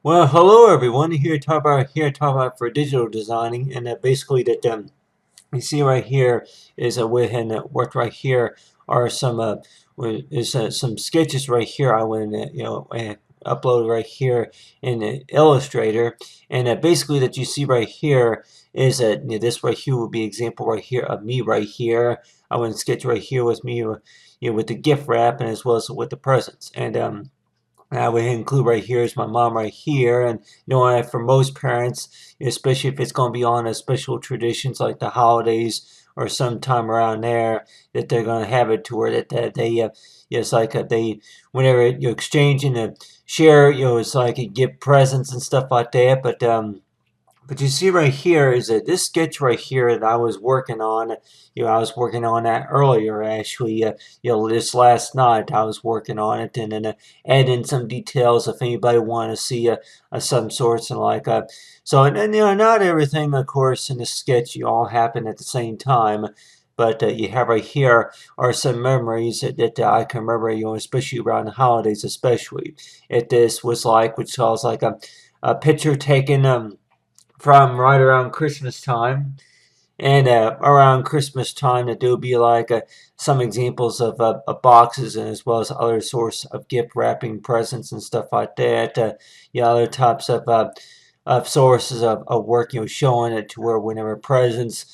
Well, hello everyone. Here to talk about for digital designing, and basically that you see right here is a way ahead and worked right here are some sketches right here. I went upload right here in Illustrator, and basically that you see right here is that this right here would be example right here of me right here. I went and sketch right here with me, with the gift wrap and as well as with the presents and I would include right here is my mom right here, and for most parents, especially if it's going to be on a special traditions like the holidays or sometime around there, that they're going to have it to where that they, it's like they, whenever you exchange and share, it's like you give presents and stuff like that. But you see right here is that this sketch right here that I was working on, I was working on that earlier actually, this last night I was working on it and then add in some details if anybody want to see some sorts and so and not everything of course in the sketch you all happen at the same time. But you have right here are some memories that I can remember, especially around the holidays, especially. This was like, which was like a picture taken from right around Christmas time. And around Christmas time, that there will be like some examples of boxes and as well as other sorts of gift wrapping presents and stuff like that. Other types of sources of work, showing it to where whenever presents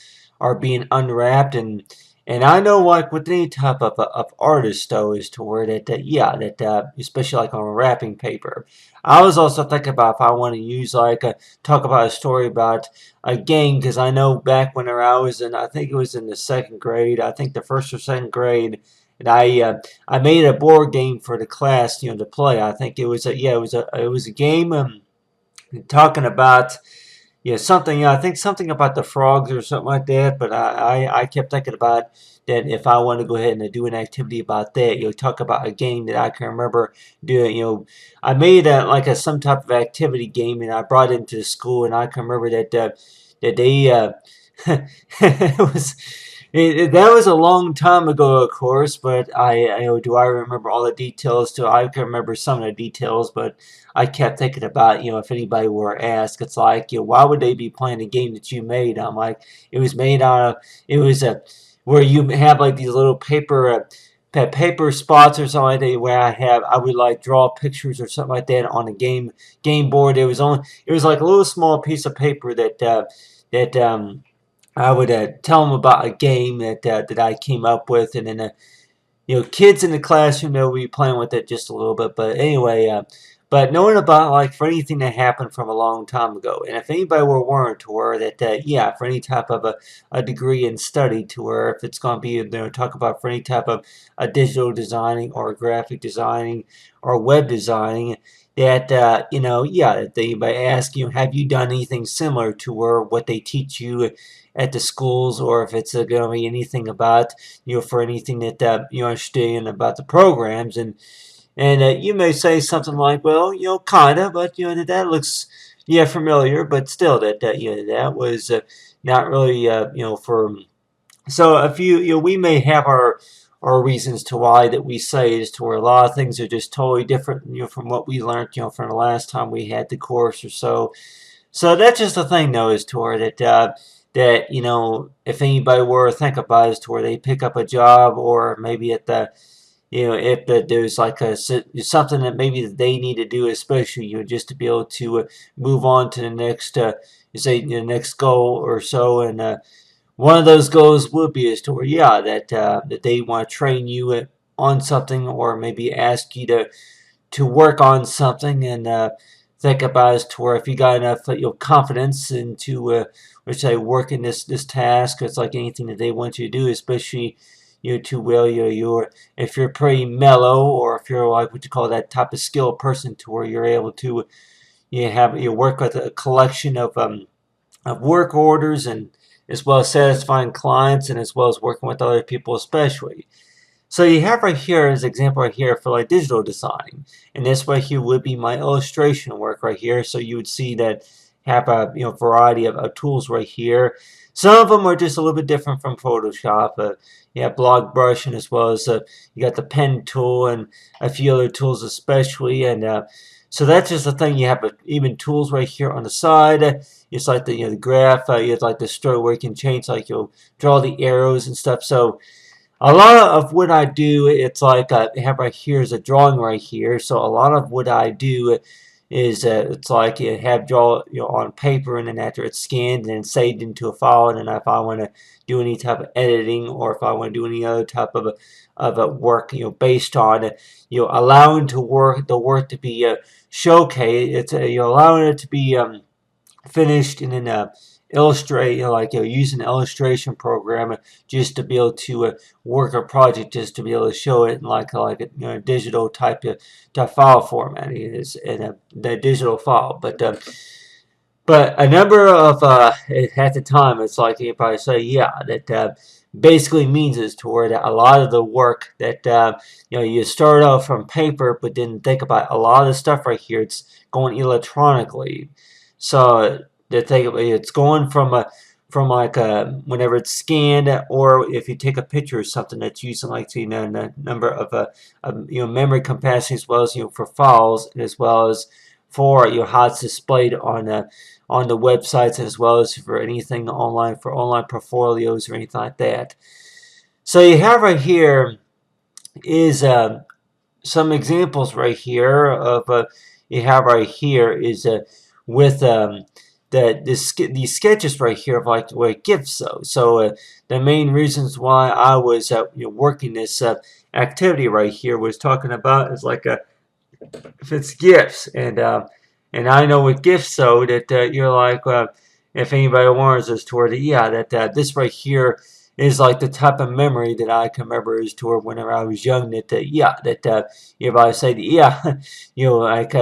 are being unwrapped and I know like with any type of artist though is to where that especially like on wrapping paper. I was also thinking about if I want to use talk about a story about a game because I know back when I was in, I think it was in the second grade, I think the first or second grade, and I made a board game for the class, to play. I think it was a game talking about something. I think something about the frogs or something like that. But I kept thinking about that if I want to go ahead and do an activity about that, talk about a game that I can remember doing. I made some type of activity game and I brought it into the school, and I can remember that they it was. That was a long time ago, of course, but do I remember all the details? Too, I can remember some of the details, but I kept thinking about, if anybody were asked, it's like, why would they be playing a game that you made? I'm like, it was made out of, it was where you have like these little paper spots or something like that, where I would like draw pictures or something like that on a game board. It was like a little small piece of paper that I would tell them about a game that I came up with, and then kids in the classroom, they'll be playing with it just a little bit. But anyway, but knowing about like for anything that happened from a long time ago, and if anybody were warned to where for any type of a degree in study to where if it's going to be talk about for any type of a digital designing or graphic designing or web designing, that that they might ask you, have you done anything similar to where what they teach you at the schools, or if it's going to be anything about for anything that you understand about the programs, and you may say something like, well, kind of, but that looks familiar, but still that was not really for so a few we may have our reasons to why that we say is to where a lot of things are just totally different from what we learned from the last time we had the course or so. So that's just the thing, though, is to where that if anybody were to think about it, is to where they pick up a job, or maybe at the if there's like something that maybe that they need to do, especially just to be able to move on to the next the next goal or so, and one of those goals would be is to where that they want to train you on something, or maybe ask you to work on something, and think about as to where if you got enough confidence into let's say working this task. It's like anything that they want you to do, especially too well you're if you're pretty mellow, or if you're like what you call that type of skilled person to where you're able to you work with a collection of work orders, and as well as satisfying clients, and as well as working with other people especially. So you have right here as an example right here for like digital design, and this right here would be my illustration work right here. So you would see that have a variety of tools right here. Some of them are just a little bit different from Photoshop. You have block brush, and as well as you got the pen tool and a few other tools especially, and So that's just the thing. You have even tools right here on the side. It's like the the graph. You have like the stroke where you can change, like you'll draw the arrows and stuff. So a lot of what I do, it's like I have right here is a drawing right here. So a lot of what I do is it's like you have draw on paper, and then after it's scanned and then saved into a file, and then if I want to do any type of editing, or if I want to do any other type of a work based on allowing the work to be showcased. It's allowing it to be finished and then illustrate, like use an illustration program just to be able to work a project, just to be able to show it in like a digital type file format. It is in the digital file, but a number of at the time, it's like you probably say, yeah, that basically means is toward a lot of the work that you start off from paper, but then think about a lot of the stuff right here. It's going electronically, so the thing it's going from like whenever it's scanned, or if you take a picture of something that's using like the number of memory capacity, as well as for files, as well as for how it's displayed on the websites, as well as for anything online, for online portfolios or anything like that. So you have right here is some examples right here of you have right here is with these sketches right here of like what gifts. So the main reasons why I was working this activity right here was talking about is like if it's gifts, and I know with gifts, so that you're like if anybody wants us toward it, yeah, that this right here is like the type of memory that I can remember is toward whenever I was young. That yeah, that if I say that, yeah, like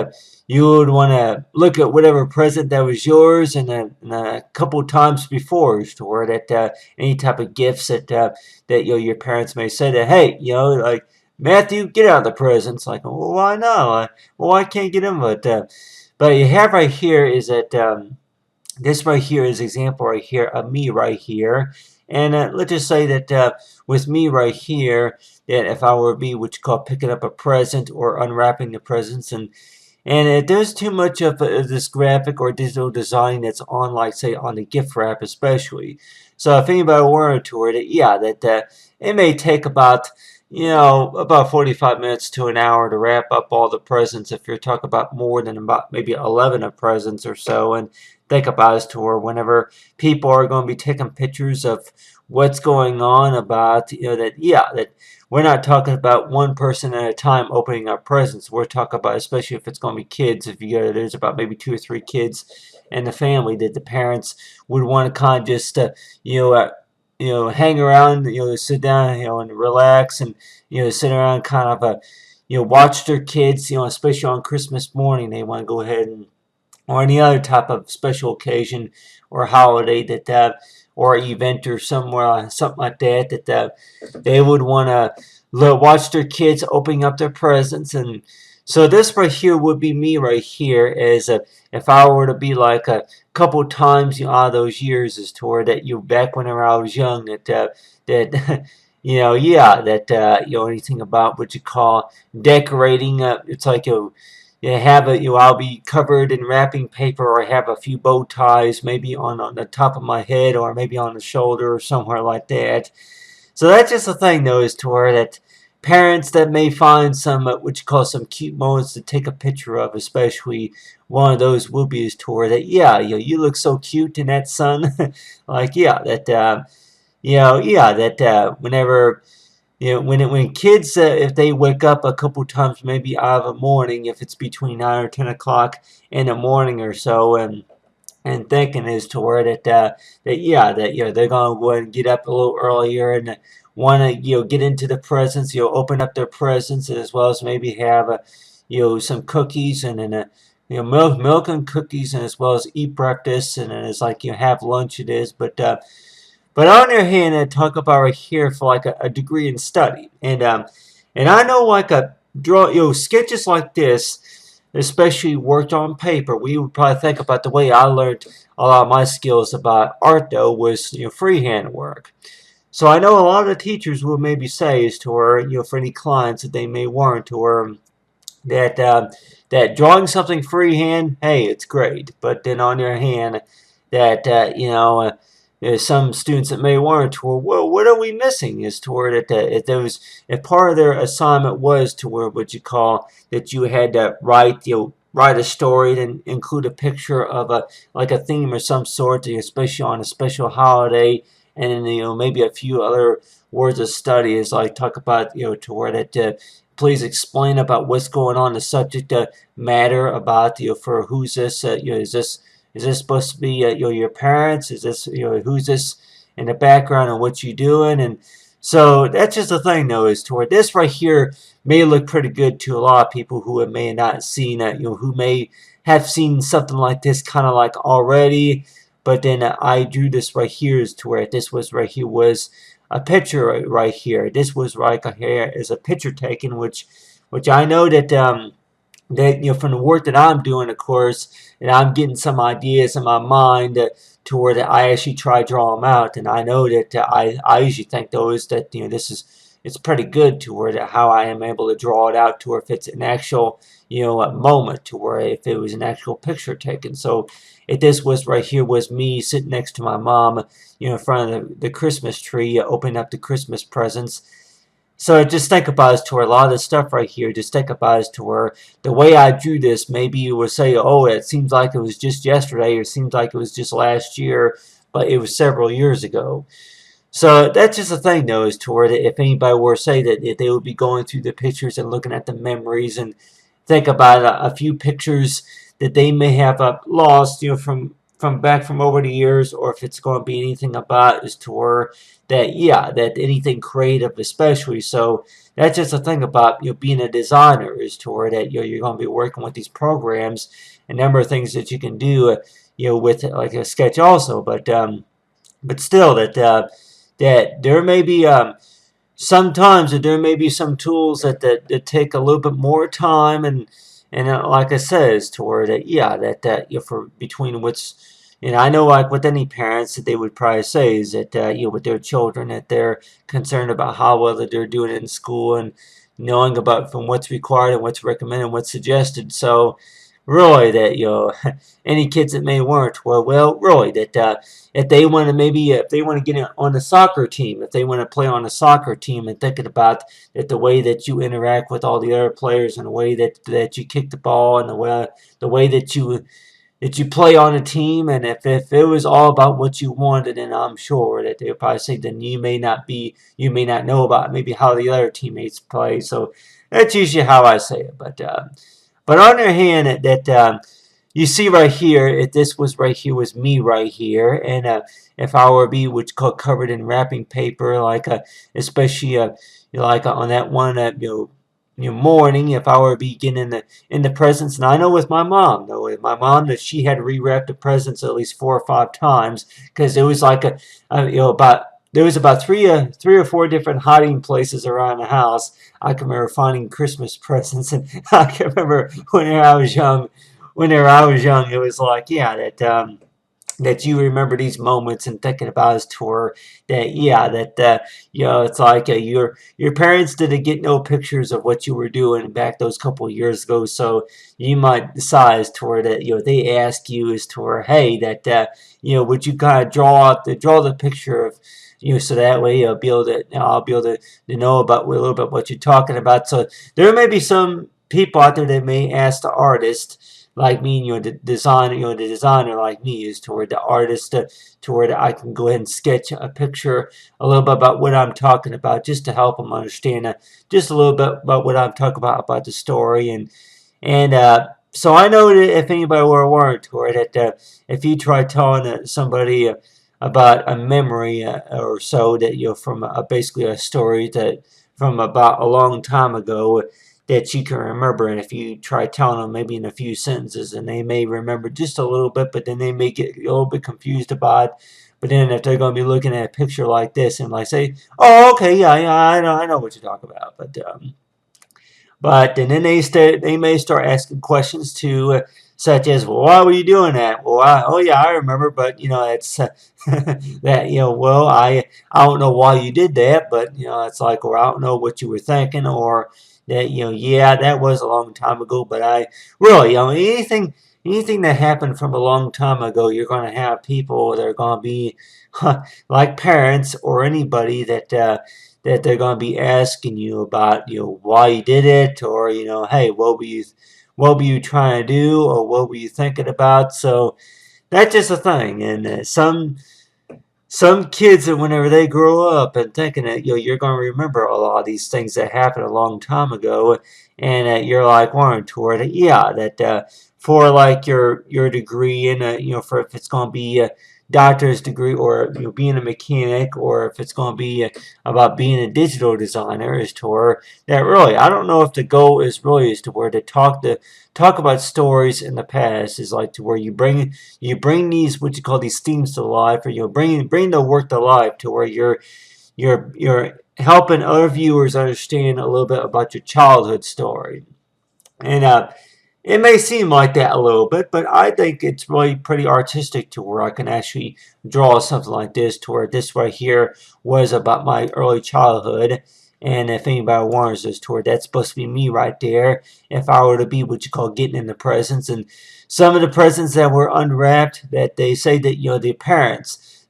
you would want to look at whatever present that was yours, and a couple times before is toward that any type of gifts that your parents may say that, hey, like, Matthew, get out of the presents. Like, well, why not? Well, I can't get him, but you have right here is that this right here is example right here of me right here, and let's just say that with me right here, that if I were to be what you call picking up a present or unwrapping the presents, and it does too much of this graphic or digital design that's on, like, say, on the gift wrap especially. So if anybody wanted to it, yeah, that it may take about, about 45 minutes to an hour to wrap up all the presents if you're talking about more than about maybe 11 of presents or so. And think about it to where whenever people are going to be taking pictures of what's going on about, that, yeah, that we're not talking about one person at a time opening up presents. We're talking about, especially if it's going to be kids, if there's about maybe 2 or 3 kids in the family, that the parents would want to kind of just, hang around, sit down, and relax, and, sit around kind of, watch their kids, especially on Christmas morning. They want to go ahead and, or any other type of special occasion or holiday that or event or somewhere something like that they would want to watch their kids opening up their presents. And so this right here would be me right here, as if I were to be like a couple times out of those years, as toward that back whenever I was young, that yeah, that anything about what you call decorating. It's like have I'll be covered in wrapping paper, or have a few bow ties maybe on the top of my head, or maybe on the shoulder or somewhere like that. So that's just the thing, though, is to where that parents that may find some what you call some cute moments to take a picture of, especially one of those will be is to where that, yeah, you look so cute in that sun. Like, yeah, that yeah, that whenever when kids, if they wake up a couple times maybe out of a morning, if it's between 9 or 10 o'clock in the morning or so, and thinking is to where that yeah, that they're gonna go ahead and get up a little earlier and want to get into the presents, open up their presents, as well as maybe have some cookies, and then milk and cookies, and as well as eat breakfast, and then it's like have lunch. It is, but on the other hand, I talk about right here for like a degree in study, and I know like a sketches like this, especially worked on paper. We would probably think about the way I learned a lot of my skills about art, though, was freehand work. So I know a lot of the teachers will maybe say is to where for any clients that they may want, or that that drawing something freehand, hey, it's great. But then on the other hand, that there's some students that may want to, well, what are we missing? Is toward that if part of their assignment was to where what you call that you had to write a story and include a picture of a like a theme or some sort, especially on a special holiday, and then maybe a few other words of study is like talk about to where that please explain about what's going on, the subject matter about for who's this is this supposed to be your parents, is this who's this in the background and what you doing. And so that's just the thing though, is toward this right here may look pretty good to a lot of people who may have not seen it, who may have seen something like this kind of like already. But then I drew this right here is to where this was right here was a picture right here. This was like here is a picture taken, which I know that that from the work that I'm doing, of course, and I'm getting some ideas in my mind to where that I actually try to draw them out, and I know that I usually think those that this is it's pretty good to where that how I am able to draw it out to where if it's an actual a moment to where if it was an actual picture taken. So if this was right here was me sitting next to my mom, in front of the Christmas tree, opening up the Christmas presents. So just think about it to where a lot of the stuff right here, just think about it to where the way I drew this, maybe you would say, oh, it seems like it was just yesterday, or it seems like it was just last year, but it was several years ago. So that's just the thing, though, is to where if anybody were to say that if they would be going through the pictures and looking at the memories and think about a few pictures that they may have lost, from back from over the years, or if it's going to be anything about is to where that that anything creative, especially. So that's just the thing about being a designer is to where that you're going to be working with these programs, a number of things that you can do, with like a sketch also, but still that there may be sometimes that there may be some tools that take a little bit more time and like I said, is toward that for between what's I know like with any parents that they would probably say is that with their children that they're concerned about how well that they're doing in school and knowing about from what's required and what's recommended and what's suggested. So really that any kids that may weren't well really that if they want to maybe if they want to get on the soccer team, if they want to play on a soccer team, and thinking about that the way that you interact with all the other players and the way that you kick the ball and the way that you play on a team, and if it was all about what you wanted, then I'm sure that they'll probably say then you may not know about maybe how the other teammates play. So that's usually how I say it. But on the other hand, that you see right here, if this was right here was me right here, and if I were to be what's called covered in wrapping paper, like especially like on that one morning, if I were to be getting in the presents, and I know with my mom, though, with my mom that she had to rewrap the presents at least 4 or 5 times because it was like about there was about three or four different hiding places around the house. I can remember finding Christmas presents, and I can remember whenever I was young, it was like that you remember these moments and thinking about his tour it's like your parents didn't get no pictures of what you were doing back those couple of years ago, so you might decide as to where that they ask you as to where hey that would you kind of draw the picture of so that way I'll be able to know about a little bit what you're talking about. So there may be some people out there that may ask the artist like me, the designer like me is toward the artist toward I can go ahead and sketch a picture a little bit about what I'm talking about just to help them understand just a little bit about what I'm talking about the story. And so I know that if anybody were worried toward it, if you try telling somebody about a memory or so that from basically a story that from about a long time ago that you can remember, and if you try telling them maybe in a few sentences, and they may remember just a little bit, but then they may get a little bit confused about it. But then if they're going to be looking at a picture like this and like say, oh, okay, yeah, I know what you're talking about, but and then they may start asking questions too, such as, well, why were you doing that? Well, oh yeah, I remember, but it's that well, I don't know why you did that, but it's like, well, I don't know what you were thinking, or that, yeah, that was a long time ago, but I really, anything that happened from a long time ago, you're going to have people that are going to be like parents or anybody that they're going to be asking you about, why you did it, or, hey, what were you trying to do, or what were you thinking about? So that's just a thing. And some kids, that whenever they grow up and thinking that, you're going to remember a lot of these things that happened a long time ago, and you're like wanting toward it, yeah, that for like your degree, and for if it's going to be a doctor's degree, or being a mechanic, or if it's going to be about being a digital designer, is to where that really, I don't know if the goal is really is to where to talk about stories in the past, is like to where you bring these, what you call these themes to life, or bring the work to life, to where you're helping other viewers understand a little bit about your childhood story. And it may seem like that a little bit, but I think it's really pretty artistic, to where I can actually draw something like this, to where this right here was about my early childhood. And if anybody wonders, this, to where that's supposed to be me right there, if I were to be what you call getting in the presents. And some of the presents that were unwrapped, that they say that,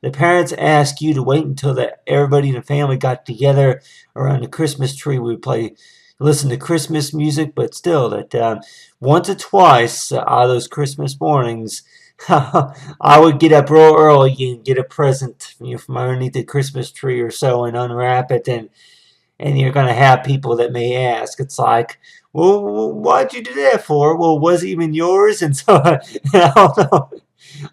the parents ask you to wait until everybody in the family got together around the Christmas tree. We would listen to Christmas music, but still, that once or twice out of those Christmas mornings, I would get up real early and get a present, from underneath the Christmas tree or so, and unwrap it. And you're going to have people that may ask. It's like, well, why'd you do that for? Well, was it even yours? And so I don't know.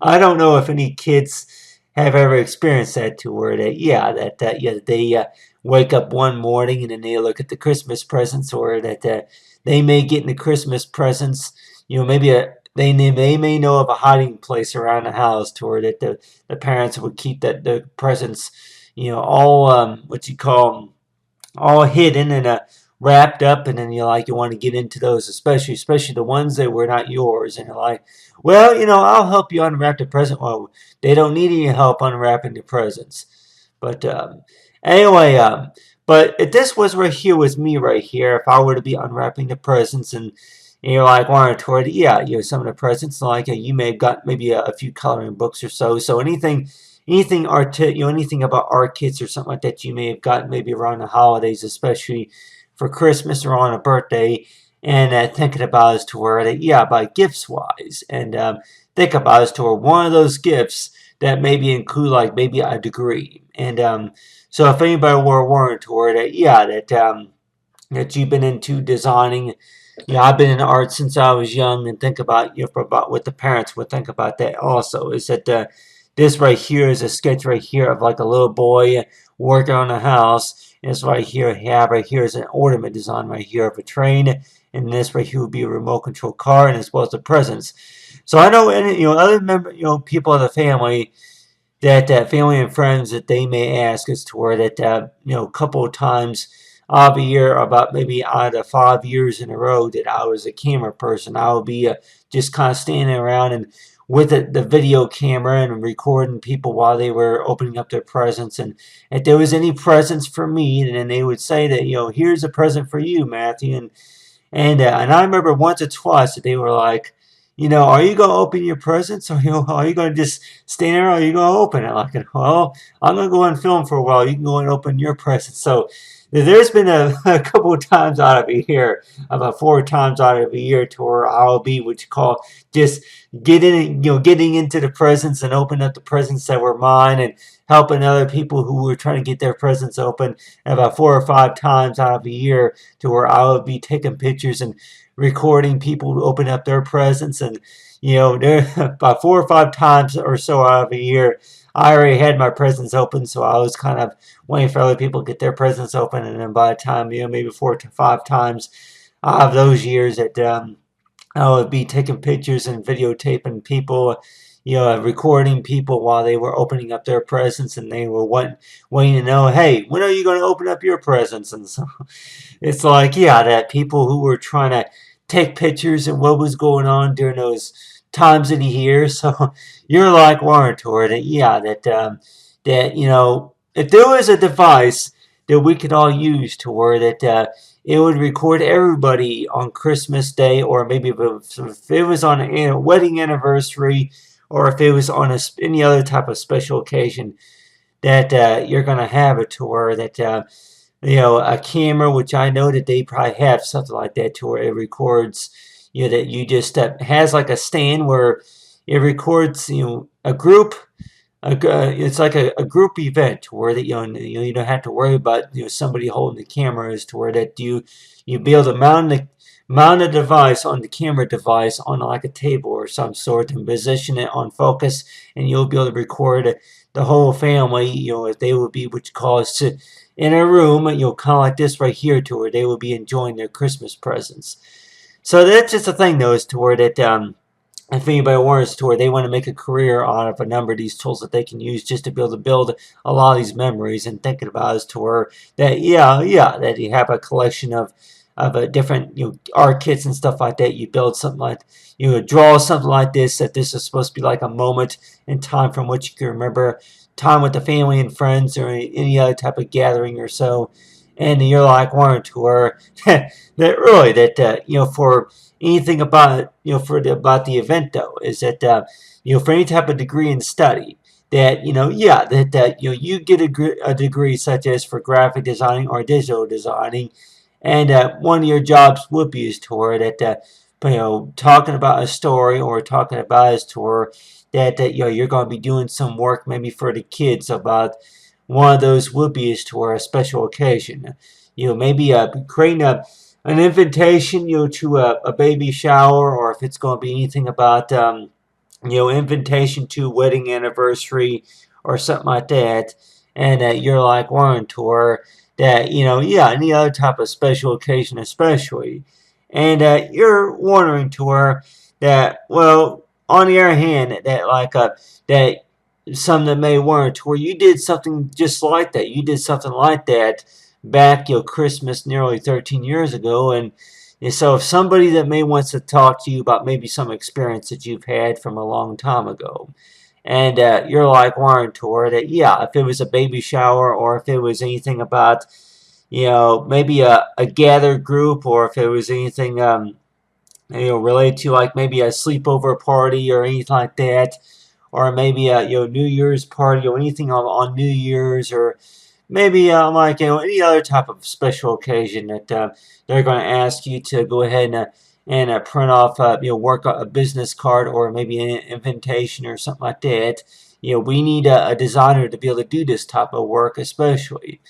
I don't know if any kids have ever experienced that, to where that, yeah, yeah, they wake up one morning and then they look at the Christmas presents, or that they may get in the Christmas presents, maybe they may know of a hiding place around the house, to where that the parents would keep the presents, all what you call 'em, all hidden and wrapped up, and then you want to get into those, especially the ones that were not yours, and you're like, well, I'll help you unwrap the present. Well, they don't need any help unwrapping the presents. But anyway, but if this was right here, was me right here, if I were to be unwrapping the presents, and you're like wanting toward it, yeah, some of the presents, like you may have got maybe a few coloring books or so. So anything art, anything about art kits or something like that, you may have gotten maybe around the holidays, especially for Christmas or on a birthday, and thinking about as to where that, yeah, by gifts wise, and think about as to where one of those gifts that maybe include like maybe a degree. And so if anybody were warned toward it, yeah, that you've been into designing. Yeah, I've been in art since I was young, and think about, about what the parents would think about that also, is that this right here is a sketch right here of like a little boy working on a house. And this right here is an ornament design right here of a train, and this right here would be a remote control car, and as well as the presents. So I know, and other people of the family, that family and friends, that they may ask us to where that a couple of times of a year, about maybe out of 5 years in a row, that I was a camera person. I would be just kind of standing around and with the video camera and recording people while they were opening up their presents. And if there was any presents for me, then they would say that, here's a present for you, Matthew. And I remember once or twice that they were like, are you going to open your presents? Or are you going to just stand there, or are you going to open it? Like, well, I'm going to go and film for a while. You can go and open your presents. So there's been a couple of times out of a year, about 4 times out of a year, to where I'll be what you call just getting into the presents and opening up the presents that were mine, and helping other people who were trying to get their presents open, about 4 or 5 times out of a year, to where I would be taking pictures and recording people open up their presents. And there about 4 or 5 times or so out of a year, I already had my presents open, so I was kind of waiting for other people to get their presents open. And then by the time, maybe 4 to 5 times out of those years, that I would be taking pictures and videotaping people, recording people while they were opening up their presents, and they were waiting to know, hey, when are you going to open up your presents? And so it's like, yeah, that people who were trying to take pictures and what was going on during those times of the year. So you're like warranted toward it, yeah, that if there was a device that we could all use, to where that it would record everybody on Christmas Day, or maybe if it was on a wedding anniversary, or if it was on any other type of special occasion that you're going to have a tour that a camera, which I know that they probably have something like that to where it records, that you just has like a stand where it records, a group. It's like a group event where that you don't have to worry about somebody holding the camera, as to where that you be able to mount a device on the camera device on like a table or some sort and position it on focus, and you'll be able to record the whole family. If they would be what you call in a room, kind of like this right here, to where they will be enjoying their Christmas presents. So that's just a thing, though, is to where that if anybody wants to, where they want to make a career out of a number of these tools that they can use just to be able to build a lot of these memories, and thinking about is to where that that you have a collection of different art kits and stuff like that. You build something like draw something like this, that this is supposed to be like a moment in time from which you can remember time with the family and friends, or any other type of gathering or so. And you're like wanting to where that really that for anything about about the event, though, is that for any type of degree in study, that you get a degree such as for graphic designing or digital designing, and one of your jobs would be is to where that talking about a story, or talking about a tour that you're going to be doing some work maybe for the kids about one of those would be is to a special occasion. Maybe creating an invitation to a baby shower, or if it's going to be anything about invitation to wedding anniversary or something like that, and you're like wanting tour that any other type of special occasion, especially, and you're wondering tour that, well, on the other hand, that like that some that may warrant where you did something just like that. You did something like that back Christmas nearly 13 years ago, and so if somebody that may wants to talk to you about maybe some experience that you've had from a long time ago, and you're like wanting tour that, if it was a baby shower, or if it was anything about maybe a gathered group, or if it was anything related to like maybe a sleepover party or anything like that, or maybe a New Year's party, or anything on New Year's, or maybe like any other type of special occasion that they're going to ask you to go ahead and print off work a business card, or maybe an invitation or something like that. We need a designer to be able to do this type of work, especially.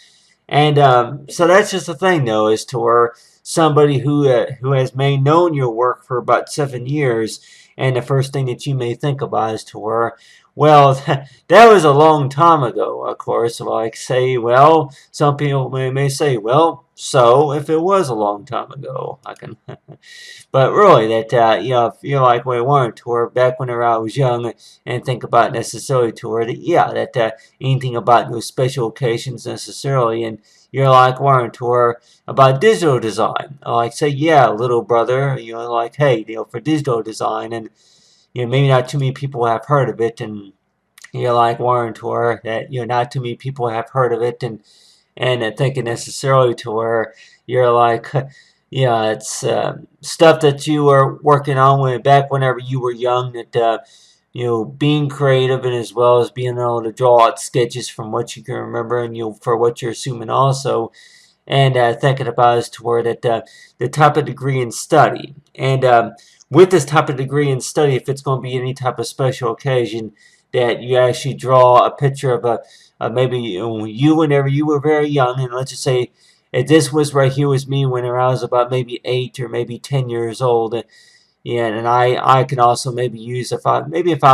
And so that's just the thing, though, is to where somebody who has may known your work for about 7 years, and the first thing that you may think about is to where, well, that was a long time ago, of course. Like say, well, some people may say, well, so if it was a long time ago, I can. But really, that if you're like we wanted to where back whenever I was young, and think about necessarily to where that anything about no special occasions necessarily, and you're like wanting to where about digital design, like say, little brother, like hey, for digital design, and maybe not too many people have heard of it, and you're like wanting to where that not too many people have heard of it, and thinking necessarily to where you're like, it's stuff that you were working on back whenever you were young, that being creative, and as well as being able to draw out sketches from what you can remember, and for what you're assuming also, and thinking about is to where that the type of degree in study, and with this type of degree in study, if it's going to be any type of special occasion, that you actually draw a picture of maybe you whenever you were very young, and let's just say if this was right here was me whenever I was about maybe 8 or maybe 10 years old, and I can also maybe use if I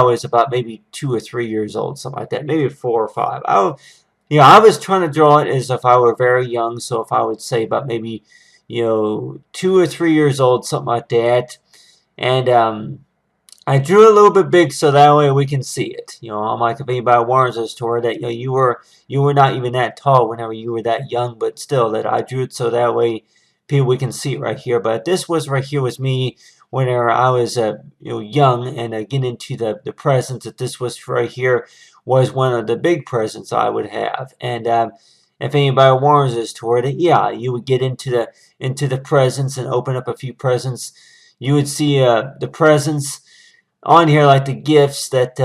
was about maybe 2 or 3 years old, something like that, maybe 4 or 5. I was trying to draw it as if I were very young, so if I would say about maybe 2 or 3 years old, something like that, and I drew it a little bit big so that way we can see it. I'm like if anybody warns us to where that you were not even that tall whenever you were that young, but still that I drew it so that way we can see it right here. But this was right here was me whenever I was young, and getting into the presents, that this was right here was one of the big presents I would have, and if anybody warns us toward it, yeah, you would get into the presents and open up a few presents. You would see the presents on here, like the gifts that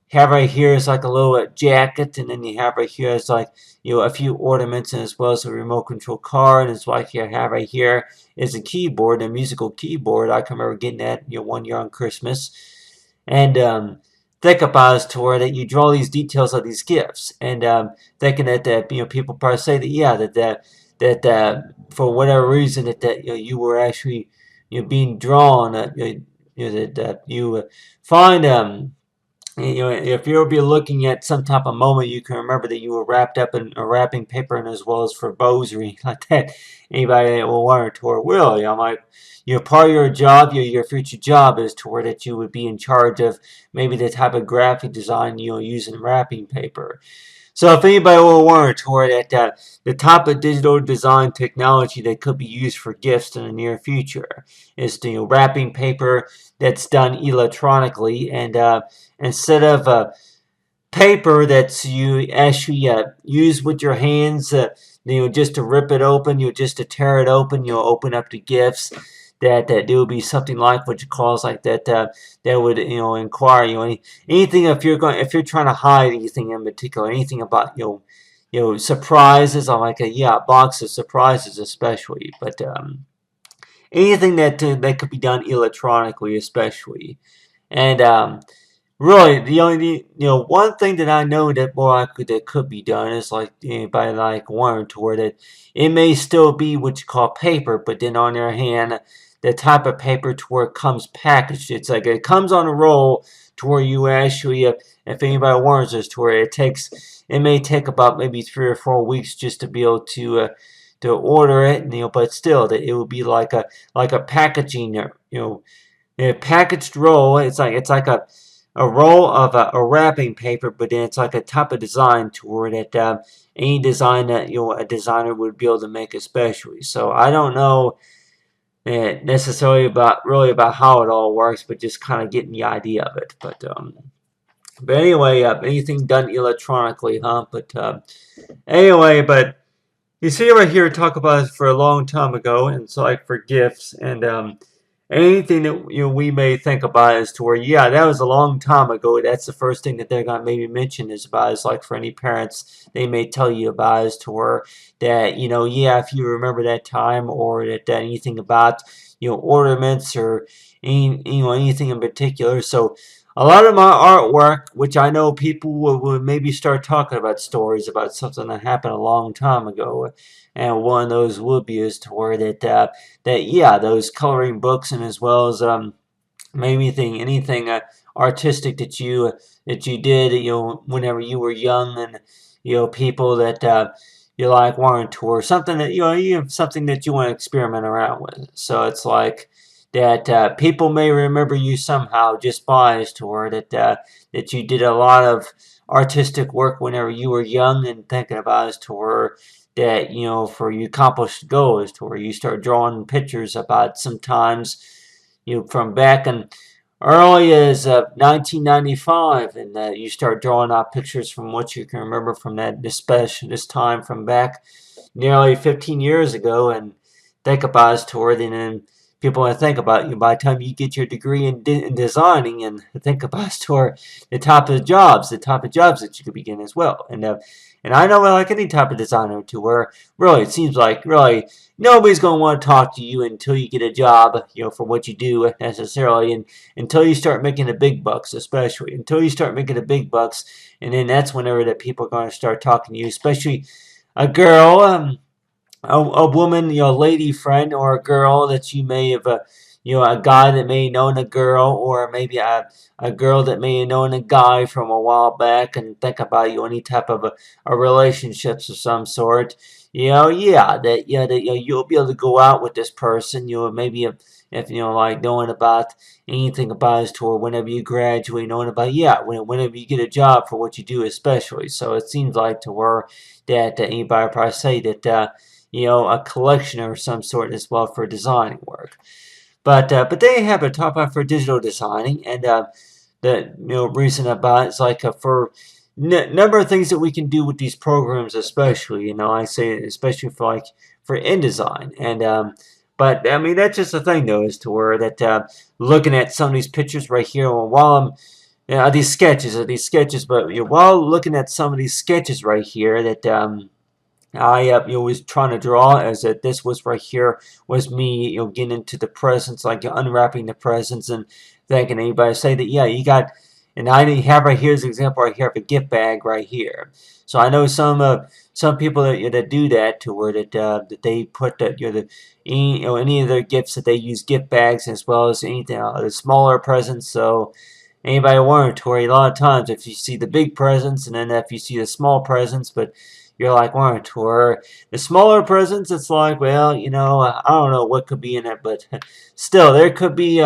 have right here is like a little jacket, and then you have right here is like a few ornaments, and as well as a remote control car, and it's like you have right here is a keyboard, a musical keyboard. I can remember getting that 1 year on Christmas, and think about it to where that you draw these details of these gifts, and thinking that people probably say that yeah that for whatever reason that you were actually being drawn that you find if you'll be looking at some type of moment, you can remember that you were wrapped up in a wrapping paper, and as well as for bows or anything like that. Anybody that will want to or will, like part of your job, your future job is to where that you would be in charge of maybe the type of graphic design using wrapping paper. So if anybody will want to tour that the type of digital design technology that could be used for gifts in the near future is the wrapping paper that's done electronically, and instead of paper that's you actually use with your hands, just to rip it open, just to tear it open, open up the gifts. That there would be something like what you call like that that would inquire anything if you're trying to hide anything in particular, anything about surprises, or like a box of surprises especially, but anything that could be done electronically especially, and really, the only one thing that I know that that could be done is like by like one toward it. It may still be what you call paper, but then on the other hand, the type of paper to where it comes packaged. It's like it comes on a roll to where you actually, if anybody warns us, to where it may take about maybe 3 or 4 weeks just to be able to order it, but still, that it will be like a packaging, a packaged roll. It's like a roll of a wrapping paper, but then it's like a type of design to where that any design that a designer would be able to make especially. So I don't know necessarily about how it all works, but just kind of getting the idea of it. But anyway, anything done electronically, huh? But anyway, but you see right here, talk about it for a long time ago, and it's like for gifts, and anything that we may think about is to where that was a long time ago. That's the first thing that they're gonna maybe mention is about is like for any parents they may tell you about is to where that if you remember that time, or that anything about ornaments or anything in particular. So a lot of my artwork, which I know people will maybe start talking about stories about something that happened a long time ago, and one of those would be is to where that those coloring books, and as well as maybe anything artistic that you did whenever you were young, and people that you like wanted to, or something that you have something that you want to experiment around with. So it's like that people may remember you somehow just by as to where that you did a lot of artistic work whenever you were young, and thinking about as to where that for you accomplished goals to where you start drawing pictures about sometimes from back in early as 1995, and you start drawing out pictures from what you can remember from this time from back nearly 15 years ago, and think about it toward, and then people want to think about you by the time you get your degree in designing, and think about it toward the type of jobs that you could begin as well, and I know like any type of designer to where really it seems like really nobody's going to want to talk to you until you get a job for what you do necessarily, and until you start making the big bucks, especially until you start making the big bucks, and then that's whenever that people are going to start talking to you, especially a girl, a woman, lady friend, or a girl that you may have, a guy that may have known a girl, or maybe a girl that may have known a guy from a while back, and think about any type of a relationships of some sort. That you'll be able to go out with this person. Maybe if like knowing about anything about his tour, whenever you graduate, knowing about whenever you get a job for what you do, especially. So it seems like to where that anybody probably say that. A collection or some sort as well for designing work. But they have a top up for digital designing, and the reason about it's like for number of things that we can do with these programs, especially, I say especially for for InDesign. And but I mean, that's just the thing though, is to where that looking at some of these pictures right here, while I'm these sketches, but while looking at some of these sketches right here that I was trying to draw, as that this was right here was me getting into the presents, like unwrapping the presents, and thanking anybody. Say that, yeah, you got, and I have right here's an example right here of a gift bag right here. So I know some people that do that, to where that they put that any of their gifts, that they use gift bags, as well as anything the smaller presents. So anybody wondering, Tori, a lot of times if you see the big presents, and then if you see the small presents, but you're like, wondering, Tori, the smaller presents, it's like, well, I don't know what could be in it, but still, there could be,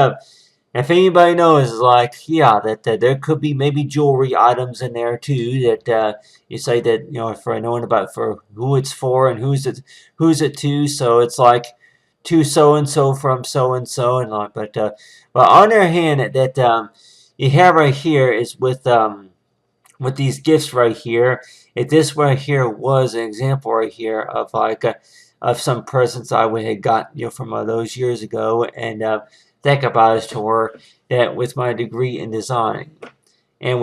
if anybody knows, like, yeah, that there could be maybe jewelry items in there too, that you say that, for knowing about for who it's for and who's it to. So it's like to so and so from so and so, and like, but on the other hand, that you have right here is with these gifts right here. If this right here was an example right here of of some presents I would have got from those years ago, and think about it, to where that with my degree in design, that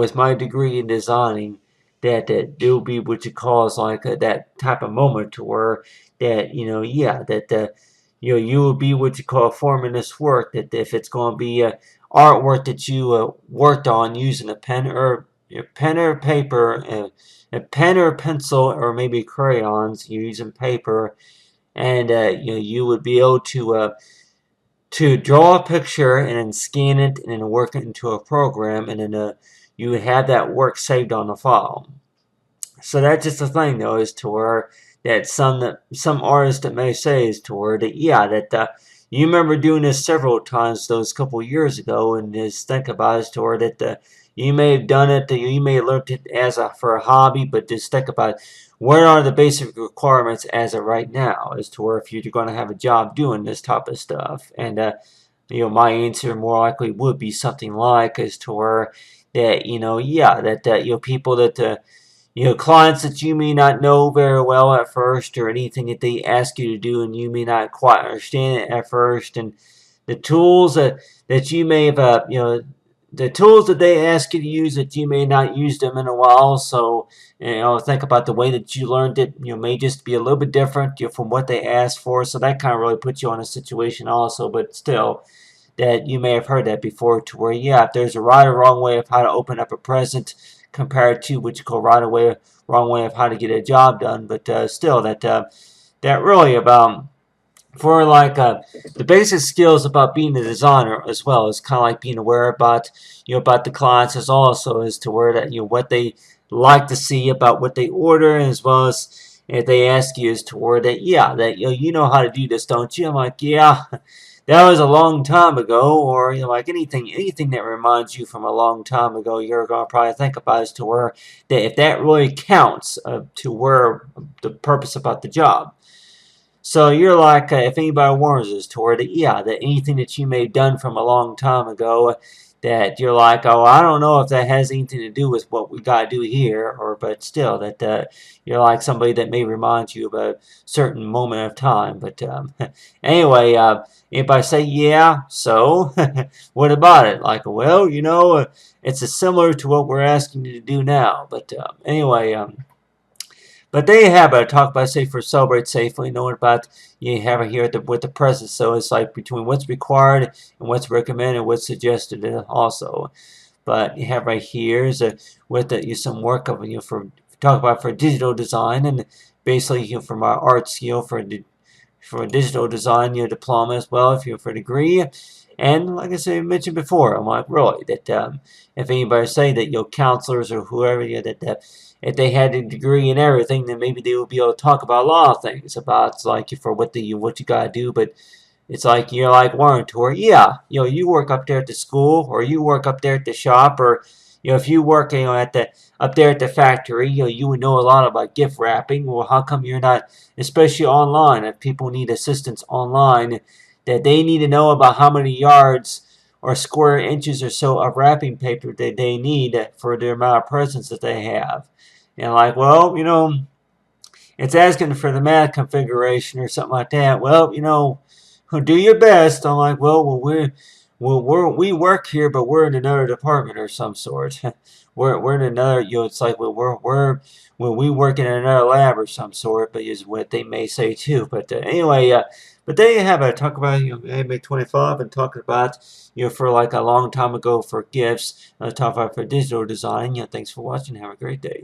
there will be what you call is like that type of moment, to where that yeah, that you will be what you call forming this work, that if it's going to be artwork that you worked on using a pen or paper, a pen or pencil, or maybe crayons, you're using paper, and you would be able to draw a picture and then scan it and then work it into a program, and then you would have that work saved on the file. So that's just the thing, though, is to where that some artists that may say is to where that, yeah, that you remember doing this several times those couple years ago, and just think about it, to where that you may have done it, you may have learned it as for a hobby, but just think about what are the basic requirements as of right now, as to where if you're going to have a job doing this type of stuff. And my answer more likely would be something like, as to where that yeah, that people that clients that you may not know very well at first, or anything that they ask you to do and you may not quite understand it at first, and the tools that you may have the tools that they ask you to use, that you may not use them in a while. So think about the way that you learned it, may just be a little bit different from what they asked for. So that kind of really puts you on a situation also. But still, that you may have heard that before, to where, yeah, if there's a right or wrong way of how to open up a present, compared to what you call wrong way of how to get a job done. But still, that really about for the basic skills about being a designer, as well as kind of like being aware about about the clients, as also as to where that what they like to see about what they order, as well as if they ask you as to where that, yeah, that you know how to do this, don't you? I'm like, yeah, that was a long time ago. Or like anything that reminds you from a long time ago, you're gonna probably think about, as to where that if that really counts to where the purpose about the job. So you're like, if anybody warns us, to where that, yeah, that anything that you may have done from a long time ago, that you're like, oh, I don't know if that has anything to do with what we got to do here, or but still, that you're like somebody that may remind you of a certain moment of time. But anyway, anybody say, yeah, so what about it? Like, well, it's similar to what we're asking you to do now. But anyway, but they have a talk about, say, for celebrate safely, knowing about, you have it here with the present. So it's like between what's required and what's recommended, what's suggested also. But you have right here is with some work of for talk about for digital design, and basically from our arts for digital design diploma, as well if you're for a degree. And like I said, mentioned before, I'm like, really, that if anybody say that counselors or whoever that if they had a degree in everything, then maybe they would be able to talk about a lot of things about like for what you gotta do. But it's like you're like Warren Tour, yeah, you work up there at the school, or you work up there at the shop, or if you work at the up there at the factory, you would know a lot about gift wrapping. Well, how come you're not, especially online, if people need assistance online, that they need to know about how many yards or square inches or so of wrapping paper that they need for the amount of presents that they have. And like, well, it's asking for the math configuration or something like that. Well, do your best. I'm like, we work here, but we're in another department or some sort. we're in another, it's like, we work in another lab or some sort, but is what they may say too. But anyway, but there you have it. I talk about anime 25 and talking about for like a long time ago for gifts. I talk about for digital design. Thanks for watching. Have a great day.